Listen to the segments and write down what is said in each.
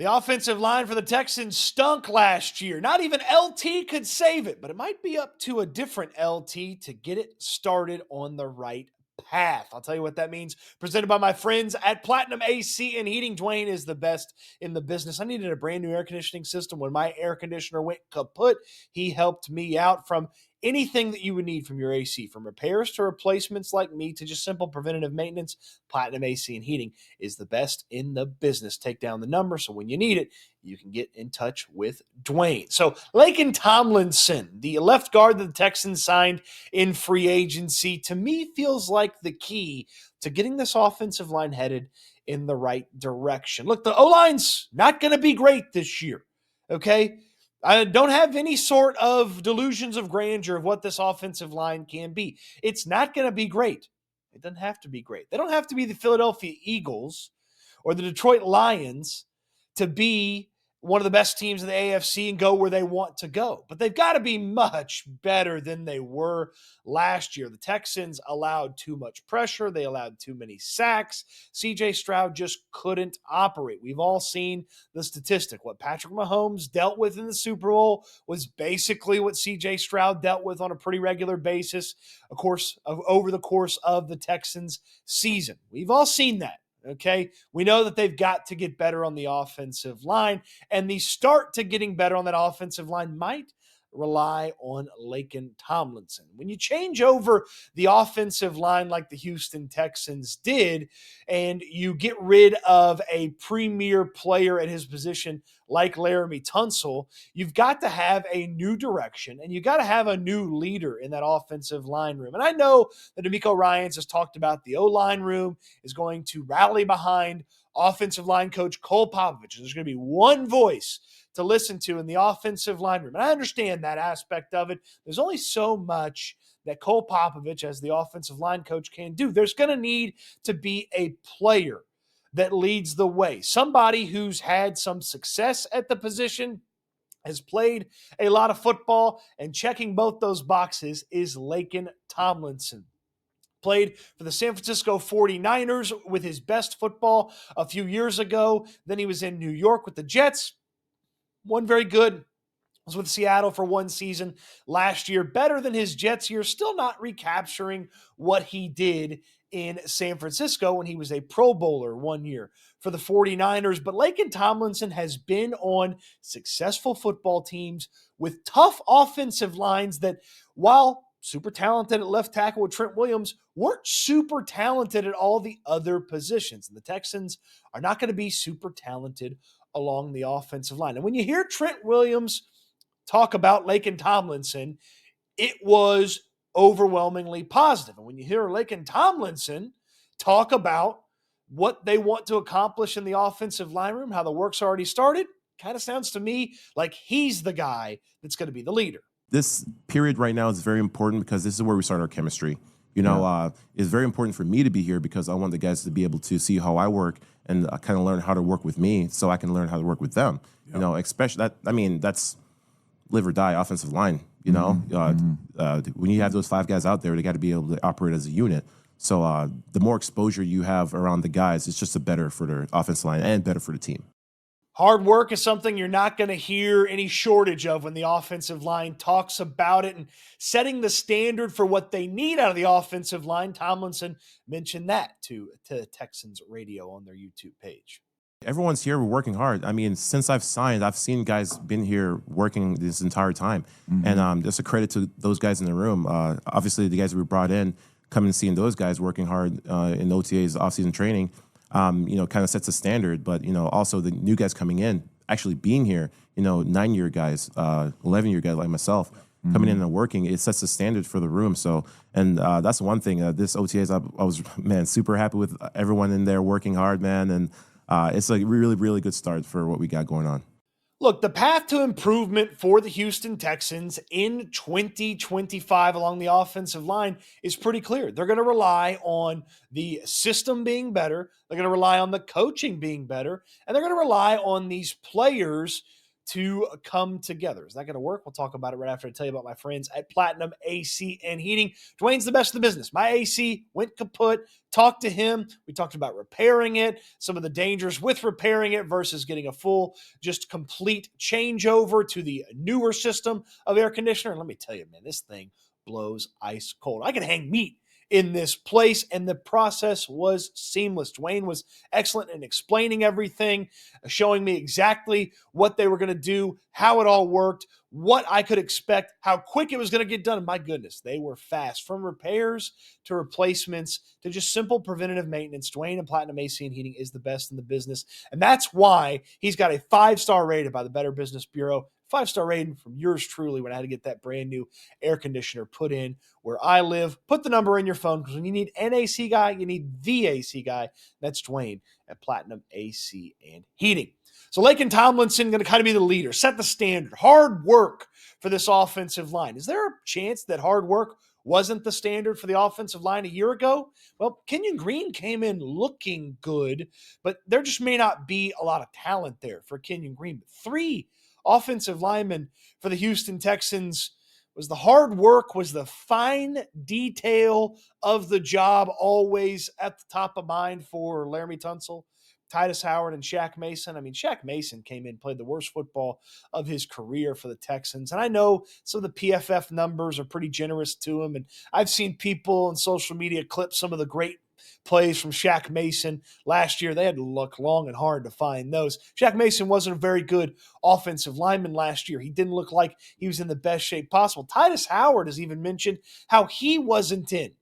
The offensive line for the Texans stunk last year. Not even LT could save it, but it might be up to a different LT to get it started on the right path. I'll tell you what that means. Presented by my friends at Platinum AC and Heating. Dwayne is the best in the business. I needed a brand new air conditioning system when my air conditioner went kaput. He helped me out from anything that you would need from your AC, from repairs to replacements like me to just simple preventative maintenance. Platinum AC and Heating is the best in the business. Take down the number so when you need it, you can get in touch with Dwayne. So Laken Tomlinson, the left guard that the Texans signed in free agency, to me feels like the key to getting this offensive line headed in the right direction. Look, the O-line's not going to be great this year, okay? I don't have any sort of delusions of grandeur of what this offensive line can be. It's not going to be great. It doesn't have to be great. They don't have to be the Philadelphia Eagles or the Detroit Lions to be one of the best teams in the AFC and go where they want to go. But they've got to be much better than they were last year. The Texans allowed too much pressure. They allowed too many sacks. CJ Stroud just couldn't operate. We've all seen the statistic. What Patrick Mahomes dealt with in the Super Bowl was basically what CJ Stroud dealt with on a pretty regular basis, of course, over the course of the Texans season. We've all seen that. Okay, we know that they've got to get better on the offensive line, and the start to getting better on that offensive line might rely on Laken Tomlinson. When you change over the offensive line like the Houston Texans did, and you get rid of a premier player at his position like Laramie Tunsil, you've got to have a new direction, and you got to have a new leader in that offensive line room. And I know that D'Amico Ryans has talked about the O-line room is going to rally behind offensive line coach Cole Popovich. There's going to be one voice to listen to in the offensive line room. And I understand that aspect of it. There's only so much that Cole Popovich, as the offensive line coach, can do. There's going to need to be a player that leads the way. Somebody who's had some success at the position, has played a lot of football, and checking both those boxes is Laken Tomlinson. Played for the San Francisco 49ers with his best football a few years ago. Then he was in New York with the Jets. One very good. Was with Seattle for one season last year. Better than his Jets year. Still not recapturing what he did in San Francisco when he was a Pro Bowler one year for the 49ers. But Laken Tomlinson has been on successful football teams with tough offensive lines that, while super talented at left tackle with Trent Williams, weren't super talented at all the other positions. And the Texans are not going to be super talented along the offensive line. And when you hear Trent Williams talk about Laken Tomlinson, it was overwhelmingly positive. And when you hear Laken Tomlinson talk about what they want to accomplish in the offensive line room, how the work's already started, kind of sounds to me like he's the guy that's going to be the leader. This period right now is very important because this is where we start our chemistry. It's very important for me to be here because I want the guys to be able to see how I work and kind of learn how to work with me so I can learn how to work with them. Yep. Especially that's live or die offensive line. When you have those five guys out there, they got to be able to operate as a unit. So the more exposure you have around the guys, it's just better for their offensive line and better for the team. Hard work is something you're not going to hear any shortage of when the offensive line talks about it, and setting the standard for what they need out of the offensive line. Tomlinson mentioned that to Texans Radio on their YouTube page. Everyone's here working hard. I mean, since I've signed, I've seen guys been here working this entire time. Mm-hmm. And just a credit to those guys in the room. Obviously, the guys we brought in, coming and seeing those guys working hard in OTAs, off-season training, kind of sets a standard. But, also the new guys coming in, actually being here, 9-year guys, 11-year guys like myself, coming in and working, it sets the standard for the room. So, and that's one thing. This OTAs, I was, super happy with everyone in there working hard, man. And it's a really, really good start for what we got going on. Look, the path to improvement for the Houston Texans in 2025 along the offensive line is pretty clear. They're going to rely on the system being better. They're going to rely on the coaching being better. And they're going to rely on these players to come together. Is that going to work? We'll talk about it right after I tell you about my friends at Platinum AC and Heating. Dwayne's the best in the business. My AC went kaput. Talked to him. We talked about repairing it, some of the dangers with repairing it versus getting a full, just complete changeover to the newer system of air conditioner. And let me tell you, man, this thing blows ice cold. I can hang meat in this place, and the process was seamless. Dwayne was excellent in explaining everything, showing me exactly what they were going to do, how it all worked, what I could expect, how quick it was going to get done. And my goodness, they were fast. From repairs to replacements to just simple preventative maintenance, Dwayne and Platinum AC and Heating is the best in the business. And that's why he's got a 5-star rated by the Better Business Bureau. 5-star rating from yours truly when I had to get that brand new air conditioner put in where I live. Put the number in your phone because when you need an AC guy, you need the AC guy. That's Dwayne at Platinum AC and Heating. So Laken Tomlinson going to kind of be the leader, set the standard, hard work for this offensive line. Is there a chance that hard work wasn't the standard for the offensive line a year ago? Well, Kenyon Green came in looking good, but there just may not be a lot of talent there for Kenyon Green. But 3 offensive linemen for the Houston Texans. Was the hard work, was the fine detail of the job always at the top of mind for Laramie Tunsil, Titus Howard, and Shaq Mason? I mean, Shaq Mason came in, played the worst football of his career for the Texans. And I know some of the PFF numbers are pretty generous to him. And I've seen people on social media clip some of the great plays from Shaq Mason last year. They had to look long and hard to find those. Shaq Mason wasn't a very good offensive lineman last year. He didn't look like he was in the best shape possible. Titus Howard has even mentioned how he wasn't in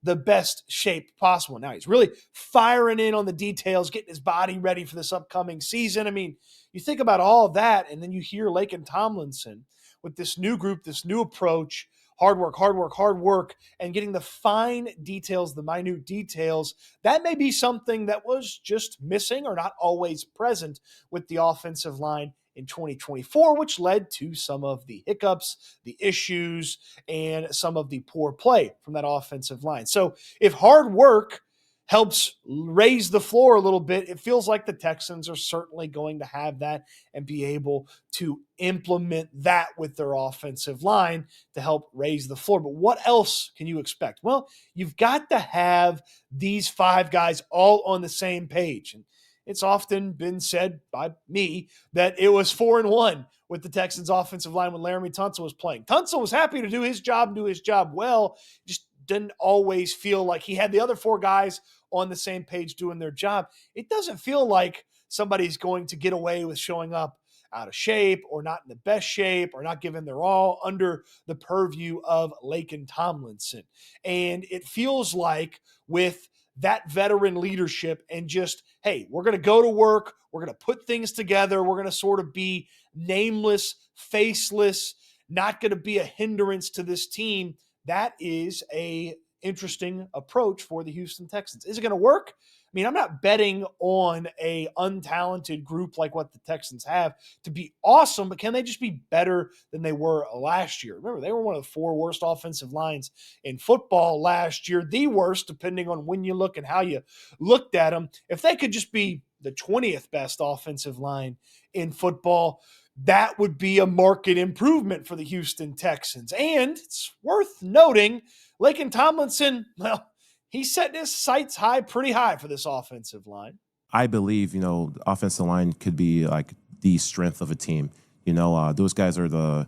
the best shape possible. Now he's really firing in on the details, getting his body ready for this upcoming season. I mean, you think about all of that, and then you hear Laken Tomlinson with this new group, this new approach, hard work, hard work, hard work, and getting the fine details, the minute details. That may be something that was just missing or not always present with the offensive line in 2024, which led to some of the hiccups, the issues, and some of the poor play from that offensive line. So if hard work helps raise the floor a little bit, it feels like the Texans are certainly going to have that and be able to implement that with their offensive line to help raise the floor. But what else can you expect? Well, you've got to have these 5 guys all on the same page. And it's often been said by me that it was 4-1 with the Texans offensive line when Laramie Tunsil was playing. Tunsil was happy to do his job and do his job well, just didn't always feel like he had the other 4 guys on the same page doing their job. It doesn't feel like somebody's going to get away with showing up out of shape or not in the best shape or not giving their all under the purview of Laken Tomlinson. And it feels like with that veteran leadership and just, hey, we're going to go to work, we're going to put things together, we're going to sort of be nameless, faceless, not going to be a hindrance to this team. That is a interesting approach for the Houston Texans. Is it going to work? I mean, I'm not betting on a untalented group like what the Texans have to be awesome, but can they just be better than they were last year? Remember, they were one of the 4 worst offensive lines in football last year, the worst, depending on when you look and how you looked at them. If they could just be the 20th best offensive line in football, that would be a market improvement for the Houston Texans. And it's worth noting, Laken Tomlinson, well, he's setting his sights high, pretty high for this offensive line. I believe, the offensive line could be like the strength of a team. Those guys are the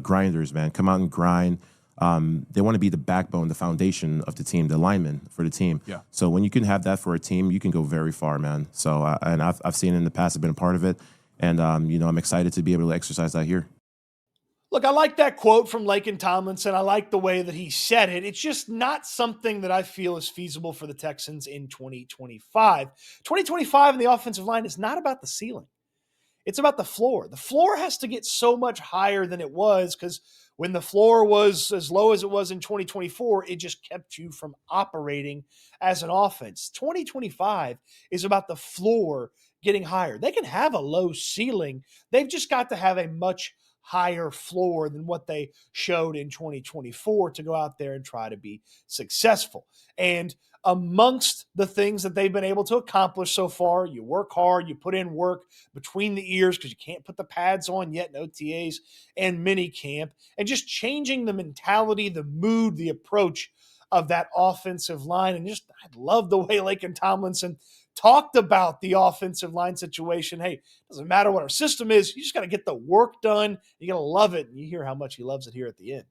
grinders, man. Come out and grind. They want to be the backbone, the foundation of the team, the linemen for the team. Yeah. So when you can have that for a team, you can go very far, man. So, and I've seen it in the past, I've been a part of it. And, I'm excited to be able to exercise that here. Look, I like that quote from Laken Tomlinson. I like the way that he said it. It's just not something that I feel is feasible for the Texans in 2025. 2025 in the offensive line is not about the ceiling. It's about the floor. The floor has to get so much higher than it was because when the floor was as low as it was in 2024, it just kept you from operating as an offense. 2025 is about the floor getting higher. They can have a low ceiling. They've just got to have a much higher floor than what they showed in 2024 to go out there and try to be successful. And amongst the things that they've been able to accomplish so far, you work hard, you put in work between the ears because you can't put the pads on yet in OTAs and mini camp, and just changing the mentality, the mood, the approach of that offensive line. And just, I love the way Laken Tomlinson talked about the offensive line situation. Hey, it doesn't matter what our system is. You just got to get the work done. You got to love it. And you hear how much he loves it here at the end.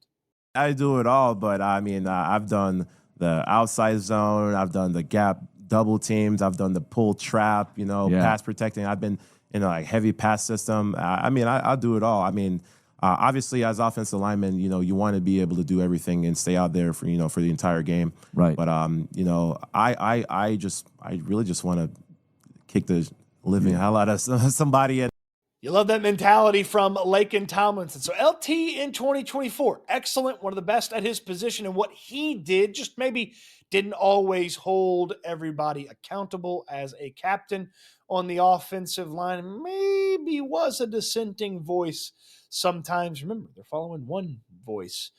I do it all, but I mean, I've done the outside zone, I've done the gap double teams, I've done the pull trap, pass protecting. I've been in a like heavy pass system. I mean, I'll do it all. I mean, obviously, as offensive linemen, you want to be able to do everything and stay out there for for the entire game. Right. But I really just want to kick the living hell out of somebody. And you love that mentality from Laken Tomlinson. So LT in 2024, excellent, one of the best at his position. And what he did, just maybe didn't always hold everybody accountable as a captain on the offensive line. Maybe was a dissenting voice sometimes. Remember, they're following one voice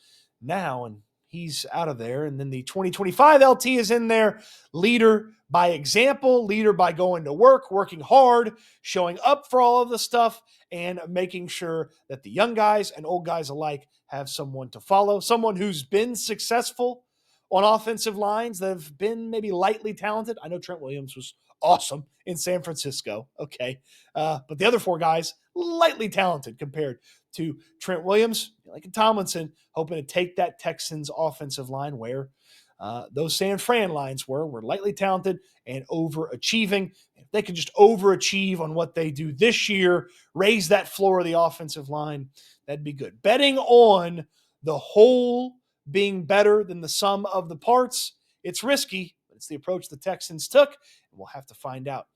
now, and he's out of there. And then the 2025 LT is in there, leader by example, leader by going to work, working hard, showing up for all of the stuff, and making sure that the young guys and old guys alike have someone to follow, someone who's been successful on offensive lines that have been maybe lightly talented. I know Trent Williams was awesome in San Francisco, okay, but the other four guys, lightly talented compared to Trent Williams, like Tomlinson, hoping to take that Texans offensive line where those San Fran lines were lightly talented and overachieving. If they can just overachieve on what they do this year, raise that floor of the offensive line, that'd be good. Betting on the whole being better than the sum of the parts, it's risky, but it's the approach the Texans took, and we'll have to find out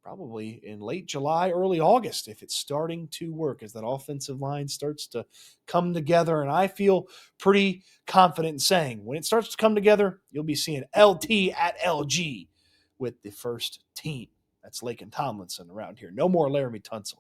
probably in late July, early August, if it's starting to work as that offensive line starts to come together. And I feel pretty confident in saying when it starts to come together, you'll be seeing LT at LG with the first team. That's Laken Tomlinson around here. No more Laramie Tunsil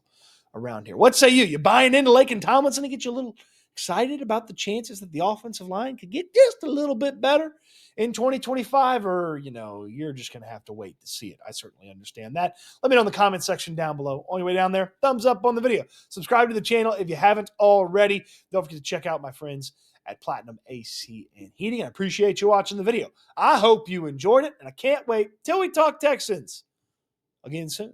around here. What say you? You buying into Laken Tomlinson to get you a little excited about the chances that the offensive line could get just a little bit better in 2025, or, you're just going to have to wait to see it? I certainly understand that. Let me know in the comment section down below. On your way down there, thumbs up on the video. Subscribe to the channel if you haven't already. Don't forget to check out my friends at Platinum AC and Heating. I appreciate you watching the video. I hope you enjoyed it, and I can't wait till we talk Texans again soon.